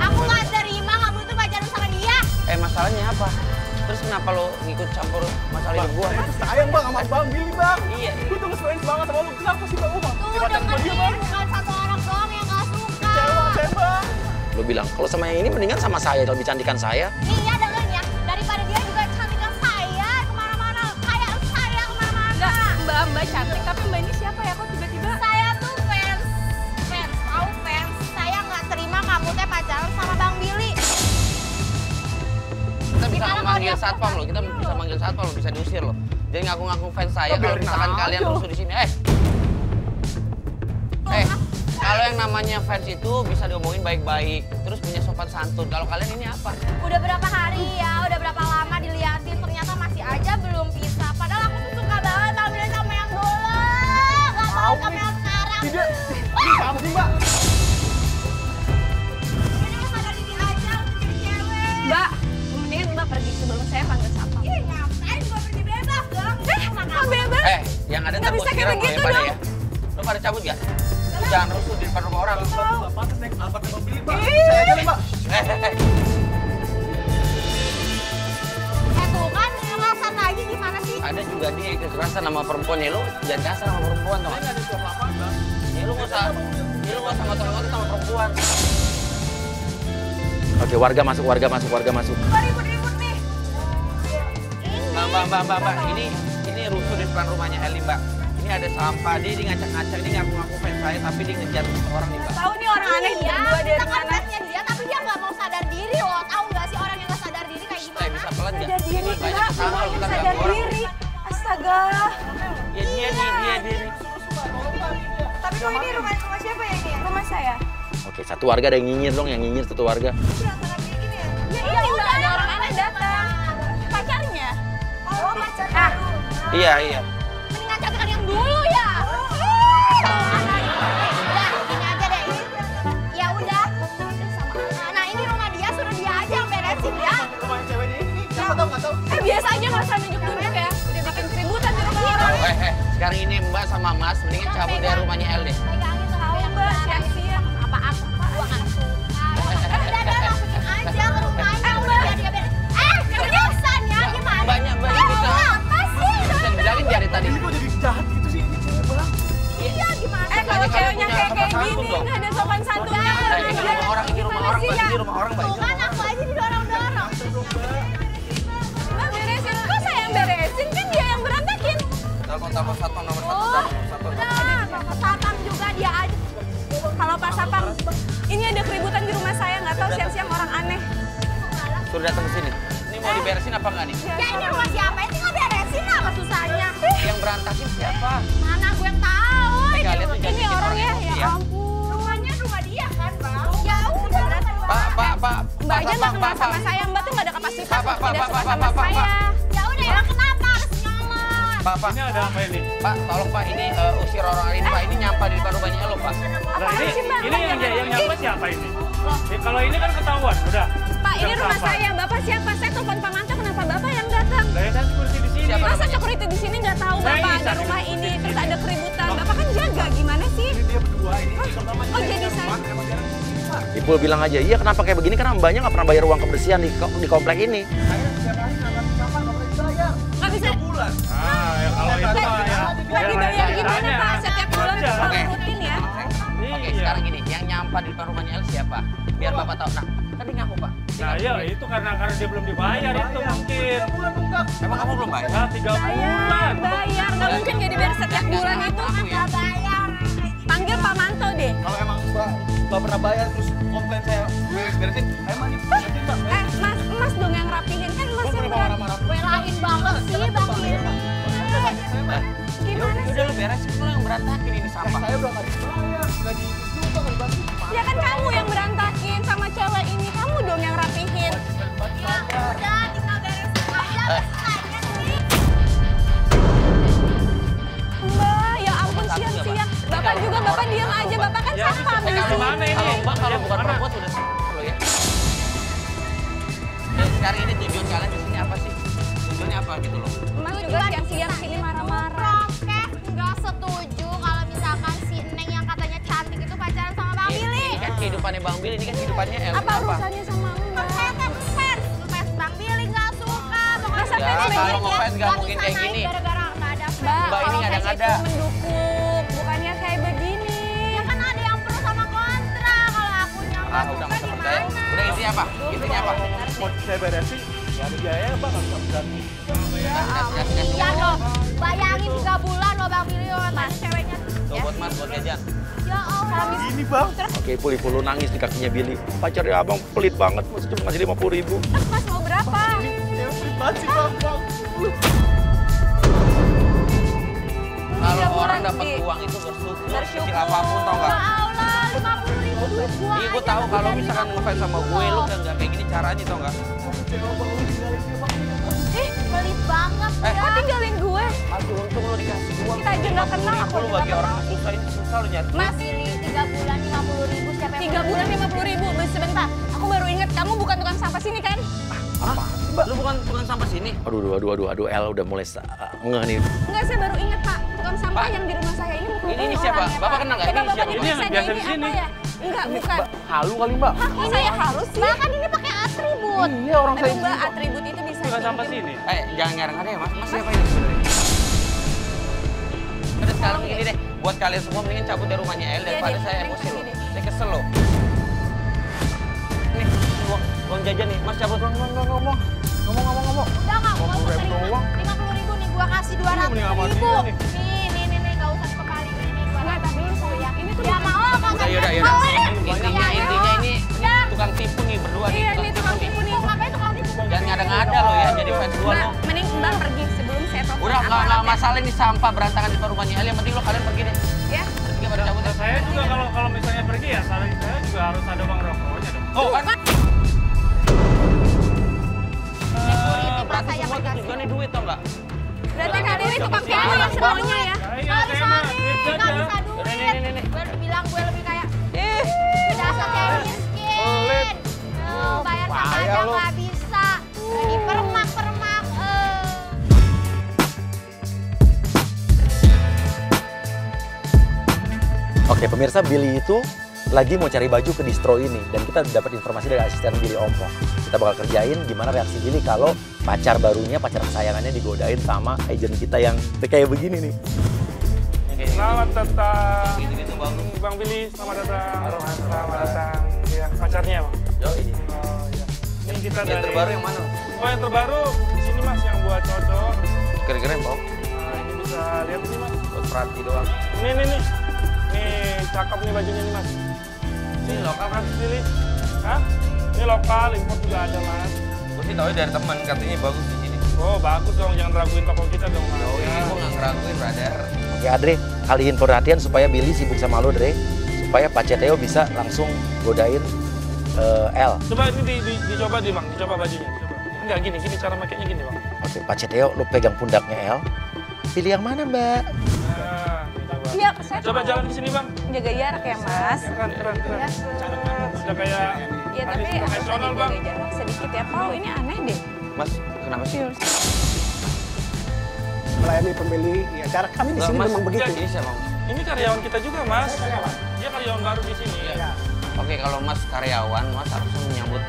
Aku nggak terima kamu itu pacaran sama dia. Masalahnya apa? Terus kenapa lo ngikut campur masalah hidup gua? Sayang bang sama Bang Billy bang. Iya. Gue tuh ngefans banget sama lu. Kenapa sih bang? Tuh dengerin, bukan satu orang doang yang nggak suka. Kecewa bang. Lo bilang kalau sama yang ini mendingan sama saya, lebih cantikan saya. Iya dengerin ya, daripada dia juga cantikan saya kemana-mana, kayak saya kemana-mana. Mbak cantik, tapi Mbak ini siapa ya? Kok tiba-tiba? Saya tuh fans, tahu fans. Saya nggak terima kamu teh pacaran sama Bang Billy. Kita bisa Gimana kalau manggil dia satpam suka? lo, kita bisa manggil satpam lo, bisa diusir lo. Jadi ngaku-ngaku fans saya kalau misalkan kalian rusuh di sini. Kalau yang namanya fans itu bisa diomongin baik-baik, terus punya sopan santun. Kalau kalian ini apa? Udah berapa hari ya, udah berapa lama diliatin, ternyata masih aja belum bisa. Padahal aku tuh suka banget Bang Billy sama yang dulu. Gak mau sama yang sekarang. Tidak. Ini kamu sih mbak. Ini mah sadar diri aja untuk jadi cewek. Mbak, mendingan Mbak pergi sebelum saya panggil satpam. Ih ngapain gue pergi bebas dong. Kok bebas? Yang ada Nggak ntar bisa gua kayak siram lo begitu ya pada dong. ya. Lo pada cabut ya? Jangan rusuh di depan rumah orang. Nggak pantas naik angkot Bang Billy bang. Saya aja nih mbak. Tuh kan kekerasan lagi gimana sih? Ada juga dia yang kekerasan sama perempuannya. Lo jangan kasar sama perempuan tau. Saya nggak ada suap apa bang. Ya lo nggak usah ngomong sama perempuan. Oke, warga masuk. Ribut-ribut nih. Mbak, ini rusuh di depan rumahnya Eli, Mbak. Ini ada sampah, dia ngacak-ngacak, dia ngaku-ngaku fans saya, tapi dia ngejar orang nih, Mbak. Tahu nih orang aneh Iya, berdua dari kita kan mana? fansnya dia, tapi dia nggak mau sadar diri loh. Tahu nggak sih orang yang nggak sadar diri kayak gimana? Bisa pelan nggak? Sadar diri, Banyak Mbak. kesalahan kalau kita Sadar ganggu orang. diri. Astaga. Ya dia nih. Tapi kok ini rumah siapa ya ini? Rumah saya. Oke, satu warga ada yang nyinyir dong, satu warga. Ya ini Mbak, ada orang aneh datang. Pacarnya? Oh, pacar baru. Iya. Mendingan cantikan yang dulu ya. Udah, ini aja deh. Ya udah. Nah, ini rumah dia, suruh dia aja yang beresin ya. Rumah cewek ini siapa tahu nggak tahu. Biasa aja nggak usah nunjuk-nunjuk ya. Udah bikin keributan di rumah orang. Sekarang ini Mbak sama Mas, mendingan cabut dari rumahnya El deh. Pegangin tuh Tahu Mbak, siang-siang. apa-apa. Gua nggak suka. Udah, masukin aja ke rumahnya. Udah biar dia beres. Seriusan ya, gimana? Mbaknya bisa. Apa sih? Bisa dibilangin dari tadi. Ini kok jadi jahat gitu sih ini cewek bang. Iya, gimana? Kalau Kalian ceweknya punya kayak sopan santun gini, dong. nggak ada sopan santunnya. Ini rumah orang, Mbak. Ini rumah orang, Mbak. Tuh kan aku aja didorong-dorong. Mbak beresin, kok saya yang beresin? Kan dia yang berantakin. Telepon satpam nomor satu. Udah, Pak Satpam juga dia aja. Kalau Pak Sapam, ini ada keributan di rumah saya, nggak tahu siang-siang orang aneh. Suruh datang ke sini. Ini mau diberesin apa nggak nih? Ya ini rumah siapa? Ini nggak beresin apa susahnya? Yang berantakin siapa? Mana gue tahu. Kalian tuh jangan Ini bikin orangnya, emosi ya ampun. Rumahnya rumah dia kan, Bang? Ya udah berarti rumah Pak. Mbak aja nggak kenal sama saya, Mbak tuh nggak ada kapasitas untuk tidak suka sama saya. Ya udah ya kenapa harus nyolot? Pak. Ini ada apa ini? Pak, tolong Pak, ini usir orang ini, Pak. Ini nyampah di depan rumahnya Elo, Pak. Nah Apaan sih, Mbak? ini yang nyapa siapa ini? Kalau ini kan ketahuan, udah. Pak, ini rumah saya. Bapak siapa? Saya telepon Pak Manto, kenapa Bapak yang datang? Lah kan security di sini. Siapa? Masa security di sini nggak tahu Saya Bapak bisa ada rumah di ini, sini. terus ada keributan. Bapak kan jaga, gimana sih? Ini dia berdua ini. Pertama Oh, jadi saya. emang jarang keluar. Ibu bilang aja, iya kenapa kayak begini? Karena mbaknya nggak pernah bayar uang kebersihan di komplek ini. Saya setiap hari nggak kamar nggak pernah dibayar. Nggak bisa. Bulan. Ah, ya kalau itu mah ya. Nggak dibayar gimana Pak? Setiap bulan Kerja. Bapak Oke. rutin ya? Oke, Iya. sekarang gini, yang nyampah di depan rumahnya El siapa? Biar Bapak tahu. Nah, tadi ngaku, Pak. Dia Nah ngaku iya nih. itu karena dia belum dibayar itu mungkin. 3 bulan enggak. Emang kamu belum bayar? Nah 3 bulan. Bayar, nggak mungkin nggak dibayar setiap bulan itu. Aku ya. Bayar. Panggil Pak Manto deh. Kalau emang Mbak nggak pernah bayar terus komplain saya beresin, emang ini beresin Mbak. Mas dong yang rapihin kan Mas yang berat. Marah-marah. Belain banget sih Bang Billy. Gimana sih? Udah lu beresin, lu yang berantakin ini sampah. Saya udah nggak dibayar, nggak dicoba, nggak dibantu. Ya kan kamu yang berantakin sama cewek ini, kamu dong yang rapihin. Ya udah tinggal beresin aja. Selesai sih. Mbak, ya ampun siang-siang. Bapak juga, Bapak diam aja. Bapak kan Ya, satpam di kalau sini. mana ini? Kalau Mbak, kalau Ya, bukan mana? perempuan udah lo ya. Dan sekarang ini tujuan kalian di sini apa sih? Tujuannya apa gitu loh? Mas juga siang-siang sini marah-marah. Oke, nggak setuju kalau misalkan si Neng yang katanya cantik itu pacaran sama Bang Billy. Ini kan kehidupan kehidupannya Bang Billy, ini kan kehidupannya El. Apa urusannya sama Mbak? Saya kan fans Bang Billy nggak suka. Masa Ya, fans kalau Billy ngefans nggak mungkin kayak gini. Gara-gara nggak ada fans. Mbak, Mbak, ini kalau nggak fans ada. itu mendukung, bukannya kayak begini. Ya kan ada yang pro sama kontra. Kalau akunya nggak Ah, udah suka nggak usah percaya. gimana? Udah intinya apa? Intinya apa? Mau saya beresin, ya ada biaya Bang, harus ganti. Gas. Iya dong. Bayangin 3 bulan loh Bang Billy sama ceweknya. Tuh buat Mas, buat jajan. Ya Allah. Ini Bang. Oke, Puli nangis di kakinya Billy. Pacarnya abang pelit banget, masih cuma ngasih 50.000. Mas mau berapa? Ya pelit banget sih Bang. Kalau 3 orang bulan, dapat Bi. uang itu bersyukur, Bersyukur. kecil apapun tau Ya nggak? Allah, 50.000 duit gua. Iya, gue aja tahu udah kalau dari misalkan 50.000. ngefans sama gue, lu kan nggak kayak gini caranya tau nggak? Ih, pelit banget Eh, ya. Kok tinggalin gue? Aduh, untung lu dikasih uang. Kita aja nggak kenal, aku Lu juga bagi nggak orang kenal. susah ini susah lu nyari. Mas Billy 3 bulan 50.000 siapa yang 3 bulan 50.000. Sebentar, aku baru ingat kamu bukan tukang sampah sini kan? Lu bukan tukang sampah sini? Aduh, El udah mulai ngeh nih. Enggak, saya baru ingat Pak. Tukang sampah Pak. yang di rumah saya ini bukan Ini siapa? orangnya, Bapak Pak. kenal nggak? Coba Ini Bapak siapa? Ini yang diperiksa biasa deh, di ini sini. apa ya? Enggak, bukan. Halu kali Mbak. Hah, kok saya harus sih? Mbak kan ini pakai atribut. Iya orang Aduh Mbak, atribut itu bisa Tukang sampah pinjam. sini. Jangan ngarang ada ya Mas. Mas siapa ini sebenarnya? Udah sekarang gini deh, buat kalian semua mendingan cabut dari rumahnya El daripada deh, saya mending emosi pergi lo. deh. Saya kesel lo. Nih, uang jajan nih. Mas cabut. Ngomong. Udah nggak usah 50.000 terima. doang. 50.000 nih gua kasih mending sama 200.000. dia nih. Nih, nggak usah dikembaliin ini gua. Enggak, tapi saya ini tuh Ya mau Udah, kagak yaudah. pelit. Intinya ini Udah. tukang tipu nih berdua nih. Iya, ini tukang tipu nih. Ngapain tukang tipu? Jangan ngada-ngada lo ya, jadi fans gua Mbak, lo. mending Mbak pergi sebelum saya telepon. Udah nggak aparat ya. masalah ini sampah berantakan di depan rumahnya El. Yang penting lo kalian pergi deh. Ya. Pergi pada cabut ya. Saya juga kalau misalnya pergi ya, saya juga harus ada uang rokoknya dong. Oh kan. Security pas Berarti saya semua kasih. juga nih duit tau nggak? Berarti kali ini tukang tipu yang semuanya ya. Sorry, nggak bisa duit. Nih. Gue bilang gue lebih kayak Ih. dasar kayak miskin. Bayar sama Payah aja lu. nggak bisa. Lagi permak. Oke, pemirsa, Billy itu lagi mau cari baju ke distro ini. Dan kita dapat informasi dari asisten Billy Ompong. Kita bakal kerjain gimana reaksi Billy kalau pacar barunya, pacar kesayangannya digodain sama agent kita yang kayak begini nih. Selamat datang. Gitu-gitu bagus. Bang Billy, selamat datang. Selamat datang. Ya, pacarnya Bang. Yoi. Oh iya. Ini kita Yang dari terbaru yang mana? Oh, yang terbaru di sini Mas yang buat cocok. Keren-keren, Bang. Nah, ini bisa lihat sih Mas. Buat perhati doang. Nih. Nih, cakep nih bajunya nih Mas. Ini lokal kan? Mas Billy. Hah? Ini lokal, impor juga ada Mas. Gue sih tau dari teman, katanya bagus di sini. Oh, bagus dong, jangan raguin toko kita dong Mas. Yoi, Ya. gue nggak ngeraguin, brother. Oke, Andre, alihin perhatian supaya Billy sibuk sama lo, Dre. Supaya Pak Ceteo bisa langsung godain El. Coba ini dicoba di Bang, dicoba bajunya. Coba. Enggak gini cara makainya gini Bang. Oke, Pak Ceteo, lo pegang pundaknya El. Pilih yang mana, Mbak? Nah, coba. Iya, saya Coba jalan di sini Bang. jaga jarak ya Mas. Keren. Ya, Udah kayak ya tapi artis harus profesional ada Bang. jaga jarak sedikit ya. Pau, ini aneh deh. Mas, kenapa sih? Melayani pembeli, ya cara kami di sini Mas, memang begitu. Ini siapa, Mas? Ini karyawan kita juga Mas. Saya karyawan. Dia karyawan baru di sini. Iya. Oke, kalau Mas karyawan, Mas harusnya menyambut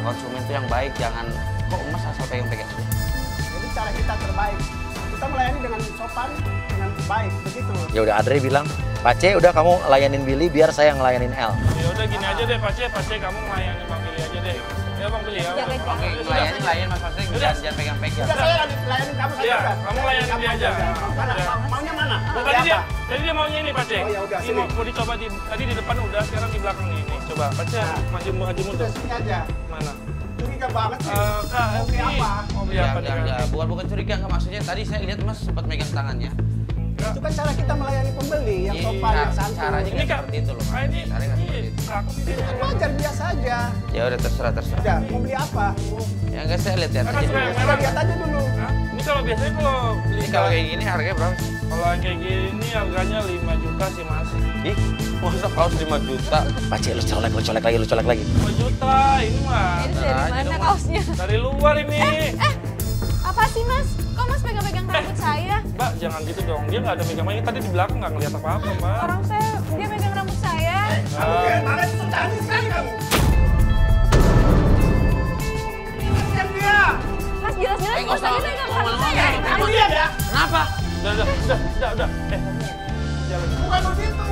konsumen itu yang baik. Jangan, kok Mas asal pegang-pegang aja? Jadi cara kita terbaik. Kita melayani dengan sopan, dengan baik, begitu. Ya udah, Andre bilang, Pak C, udah kamu layanin Billy biar saya ngelayanin El. Ya udah gini aja deh Pak C kamu melayani Bang Billy aja deh. Ya Bang Billy ya. Jaga jarak. Oke, layan Mas Mas, jangan pegang-pegang. Sudah saya layani kamu saja. Iya, udah. kamu layani dia aja. Mana? Maunya mana? Tadi dia maunya ini Pak C. Oh, ya udah, Ini sini. mau dicoba tadi di depan udah, sekarang di belakang nih. Nih, coba Pak C, maju mundur. Sudah sini aja. Mana? Curiga banget sih. Kak, Oke, apa? Mau beli apa nih? Ya, bukan curiga, nggak maksudnya. Tadi saya lihat Mas sempat megang tangannya. Itu kan cara kita melayani pembeli yang sopan, yang santun. Caranya Ini nggak Kak, seperti itu loh. Mas. ini Caranya nggak seperti itu. cakep ini. Wajar biasa aja. Ya udah terserah. Udah, mau beli apa? Ya nggak, saya lihat Kakak aja suka yang dulu. merah? Lihat aja dulu. Hah? Ini kalau biasanya kalau beli Ini kalau kayak gini harganya berapa sih? kalau yang kayak gini harganya 5 juta sih Mas. Ih, masa kaos 5 juta? Pak C, lu colek lagi. 5 juta ini mah. Ini dari aja mana dong, Mas. kaosnya? Dari luar ini. Apa sih Mas? Kok Mas pegang-pegang rambut saya? Mbak, jangan gitu dong. Dia nggak ada megang. Ini tadi di belakang nggak ngeliat apa-apa, Mbak. Orang saya, dia megang rambut saya. Kamu kira mana itu cantik sekali kamu. Yang dia. Mas jelas-jelas nggak Mas usah. tadi pegang rambut saya. Kamu lihat ya? Kenapa? Udah. Jalan. Bukan begitu.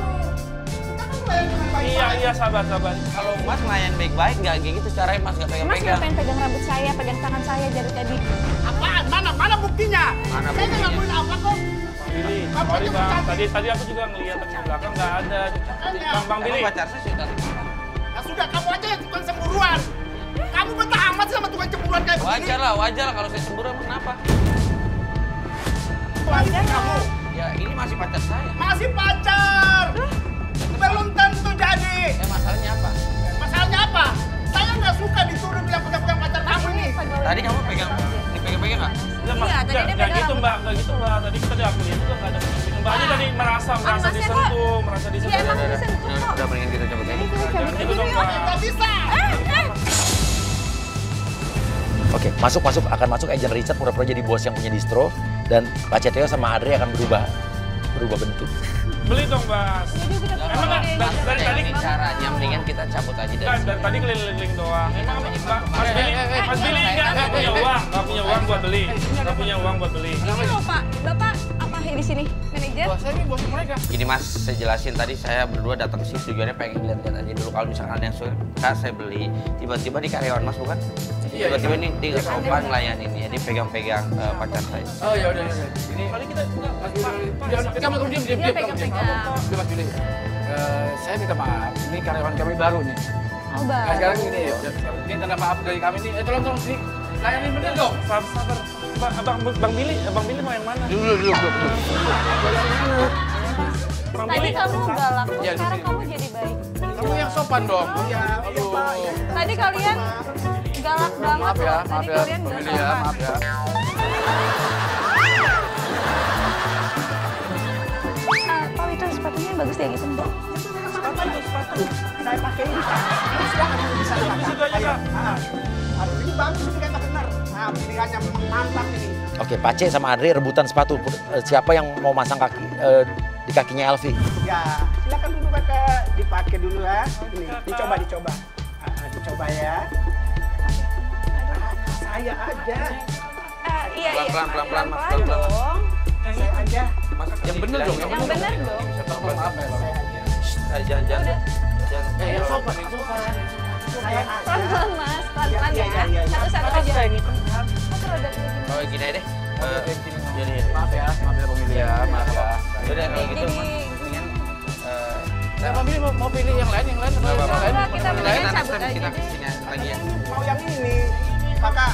Kita kan melayani dengan baik-baik. Iya, sabar. Kalau Mas ngelayan baik-baik nggak kayak gitu caranya Mas nggak Mas pegang-pegang. ngapain pegang rambut saya, pegang tangan saya dari tadi? Apaan? Mana buktinya? Mana Saya nggak buktinya? ngelakuin apa kok. Billy, Kamu sorry aja bang. bercantik. Tadi aku juga ngeliat di belakang nggak ada. Bang Billy. Emang pacar saya sudah. Ya sudah, kamu aja yang tukang cemburuan. Kamu betah amat sama tukang cemburuan kayak begini. Wajar lah kalau saya cemburu emang kenapa? Wajar kamu. Ya ini masih pacar saya. Masih pacar. Belum tentu jadi. Masalahnya apa? Masalahnya apa? Saya nggak suka disuruh bilang pegang-pegang pacar kamu ini. Tadi kamu dipegang-pegang nggak? Iya, tadi dia Nggak pegang gitu rambut. mbak, nggak gitu mbak. Tadi kita aku lihat juga nggak ada pegang. Mbak aja tadi merasa Masnya disentuh, merasa Iya, disentuh. emang disentuh kok. Udah mendingan kita coba kayak gitu. Jangan gitu dong mbak. Nggak bisa. Oke, masuk. Akan masuk agent Richard pura-pura jadi bos yang punya distro. Dan Pak Cetio sama Adri akan berubah bentuk. Beli dong mas. Emang nggak dari tadi Ini caranya mendingan kita cabut aja dari kan sini. dari tadi keliling doang. Emang Mas Billy nggak punya uang buat beli. Nggak punya uang buat beli. Ini loh Pak, Bapak apa di sini? Manajer? Saya ini bos mereka. Gini Mas, saya jelasin tadi saya berdua datang ke sini tujuannya pengen lihat-lihat aja dulu kalau misalkan ada yang suka saya beli. Tiba-tiba di karyawan Mas bukan? Tiba-tiba ini dia nggak sopan ngelayanin ya, dia pegang-pegang pacar saya. Oh ya udah. Ini Kali kita enggak kamu diam. Dia pegang-pegang. Mas Billy. Saya minta maaf. Ini karyawan kami baru nih. Oh, Nah, Bang. sekarang ini tanda maaf dari kami nih. Tolong sini. Layanin bener dong. sabar. Bang Billy mau yang mana? Dulu. Bang Tadi Billy. kamu galak, kok Iya, di sekarang sini. kamu jadi baik. Kamu yang sopan dong. Iya, Pak. Tadi kalian galak banget Maaf ya, loh. maaf Tadi ya. kalian Bang gak Billy ya, sopan. maaf ya. Pak itu sepatunya bagus deh gitu Mbak. Saya pakai ini, Kak. Ini sudah kamu bisa lihat. Situ aja, Ayo. Kak. Aduh, ini bagus ini kata benar. Nah, pilihannya memang mantap ini. Oke, Pak C sama Adri rebutan sepatu. Siapa yang mau masang kaki di kakinya Elvi? Ya, silakan dulu Kakak dipakai dulu ya. Ini dicoba. Dicoba ya. Saya aja. Iya. Pelan-pelan, Mas, Pelan-pelan pelan-pelan. dong. Saya aja. Mas, Yang bener dong, Yang bener dong. Maaf ya. Jangan. Yang sopan itu. Saya aja. Pelan-pelan Mas, pelan-pelan ya. Iya. Satu-satu aja. Satu roda dulu. Oh gini aja deh. Jadi Maaf ya Bang Billy ya, maaf ya. udah kayak gitu Jadi, Mas. Mendingan Saya Bang Billy mau pilih yang lain. Enggak, kita kita mendingan cabut kita aja deh. kesini lagi ya. Mau yang ini, Kakak.